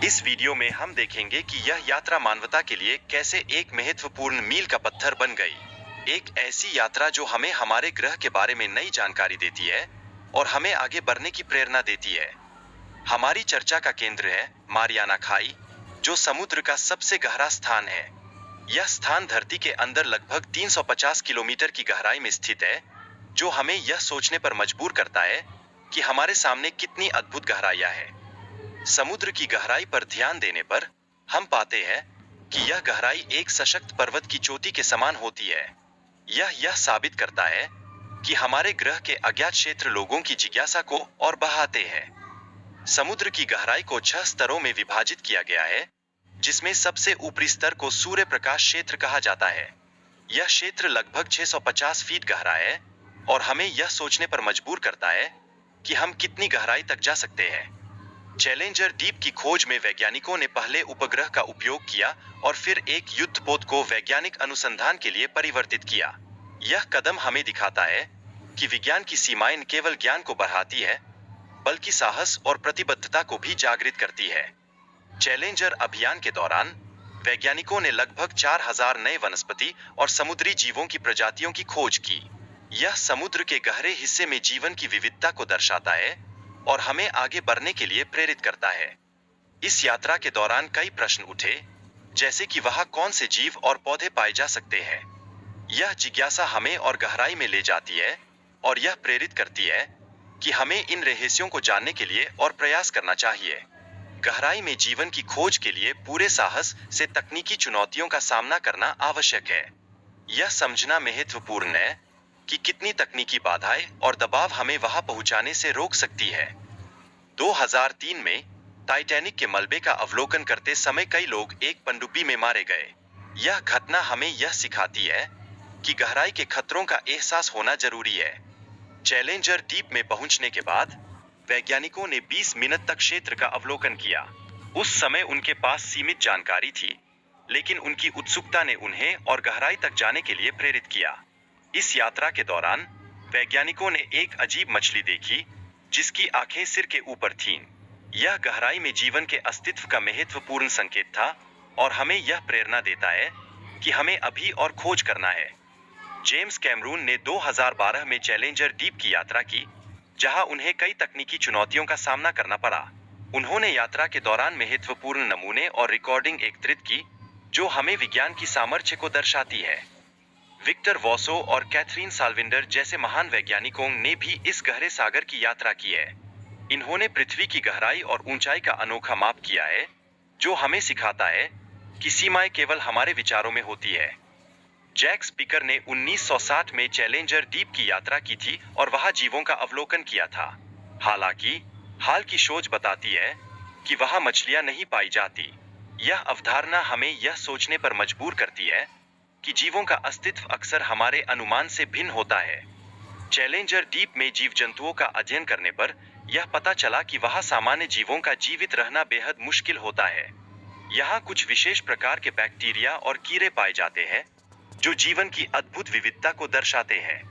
इस वीडियो में हम देखेंगे कि यह यात्रा मानवता के लिए कैसे एक महत्वपूर्ण मील का पत्थर बन गई। एक ऐसी यात्रा जो हमें हमारे ग्रह के बारे में नई जानकारी देती है और हमें आगे बढ़ने की प्रेरणा देती है। हमारी चर्चा का केंद्र है मारियाना खाई, जो समुद्र का सबसे गहरा स्थान है। यह स्थान धरती के अंदर लगभग 350 किलोमीटर की गहराई में स्थित है, जो हमें यह सोचने पर मजबूर करता है कि हमारे सामने कितनी अद्भुत गहराइयां हैं। समुद्र की गहराई पर ध्यान देने पर हम पाते हैं कि यह गहराई एक सशक्त पर्वत की चोटी के समान होती है। यह साबित करता है कि हमारे ग्रह के अज्ञात क्षेत्र लोगों की जिज्ञासा को और बढ़ाते हैं। समुद्र की गहराई को 6 स्तरों में विभाजित किया गया है, जिसमें सबसे ऊपरी स्तर को सूर्य प्रकाश क्षेत्र कहा जाता है। यह क्षेत्र लगभग 650 फीट गहरा है और हमें यह सोचने पर मजबूर करता है कि हम कितनी गहराई तक जा सकते हैं। चैलेंजर डीप की खोज में वैज्ञानिकों ने पहले उपग्रह का उपयोग किया और फिर एक युद्धपोत को वैज्ञानिक अनुसंधान के लिए परिवर्तित किया। यह कदम हमें दिखाता है कि विज्ञान की सीमाएं न केवल ज्ञान को बढ़ाती है, बल्कि साहस और प्रतिबद्धता को भी जागृत करती है। चैलेंजर अभियान के दौरान वैज्ञानिकों ने लगभग 4000 नए वनस्पति और समुद्री जीवों की प्रजातियों की खोज की। यह समुद्र के गहरे हिस्से में जीवन की विविधता को दर्शाता है और हमें आगे बढ़ने के लिए प्रेरित करता है। इस यात्रा के दौरान कई प्रश्न उठे, जैसे कि वहां कौन से जीव और पौधे पाए जा सकते हैं। यह जिज्ञासा हमें और गहराई में ले जाती है और यह प्रेरित करती है कि हमें इन रहस्यों को जानने के लिए और प्रयास करना चाहिए। गहराई में जीवन की खोज के लिए पूरे साहस से तकनीकी चुनौतियों का सामना करना आवश्यक है। यह समझना महत्वपूर्ण है कि कितनी तकनीकी बाधाएं और दबाव हमें वहां पहुंचाने से रोक सकती है। 2003 में टाइटैनिक के मलबे का अवलोकन करते समय कई लोग एक पनडुब्बी में मारे गए। यह घटना हमें यह सिखाती है कि गहराई के खतरों का एहसास होना जरूरी है। चैलेंजर डीप में पहुंचने के बाद वैज्ञानिकों ने 20 मिनट तक क्षेत्र का अवलोकन किया। उस समय उनके पास सीमित जानकारी थी, लेकिन उनकी उत्सुकता ने उन्हें और गहराई तक जाने के लिए प्रेरित किया। इस यात्रा के दौरान वैज्ञानिकों ने एक अजीब मछली देखी, जिसकी आंखें सिर के ऊपर थीं। यह गहराई में जीवन के अस्तित्व का महत्वपूर्ण संकेत था और हमें यह प्रेरणा देता है कि हमें अभी और खोज करना है। जेम्स कैमरून ने 2012 में चैलेंजर डीप की यात्रा की, जहां उन्हें कई तकनीकी चुनौतियों का सामना करना पड़ा। उन्होंने यात्रा के दौरान महत्वपूर्ण नमूने और रिकॉर्डिंग एकत्रित की, जो हमें विज्ञान की सामर्थ्य को दर्शाती है। विक्टर वॉसो और कैथरीन साल्विंडर जैसे महान वैज्ञानिकों ने भी इस गहरे सागर की यात्रा की है। इन्होंने पृथ्वी की गहराई और ऊंचाई का अनोखा माप किया है, जो हमें सिखाता है कि सीमाएं केवल हमारे विचारों में होती है। जैक स्पीकर ने 1960 में चैलेंजर डीप की यात्रा की थी और वहां जीवों का अवलोकन किया था। हालांकि हाल की खोज बताती है कि वहां मछलियां नहीं पाई जाती। यह अवधारणा हमें यह सोचने पर मजबूर करती है कि जीवों का अस्तित्व अक्सर हमारे अनुमान से भिन्न होता है। चैलेंजर डीप में जीव जंतुओं का अध्ययन करने पर यह पता चला कि वहां सामान्य जीवों का जीवित रहना बेहद मुश्किल होता है। यहाँ कुछ विशेष प्रकार के बैक्टीरिया और कीड़े पाए जाते हैं, जो जीवन की अद्भुत विविधता को दर्शाते हैं।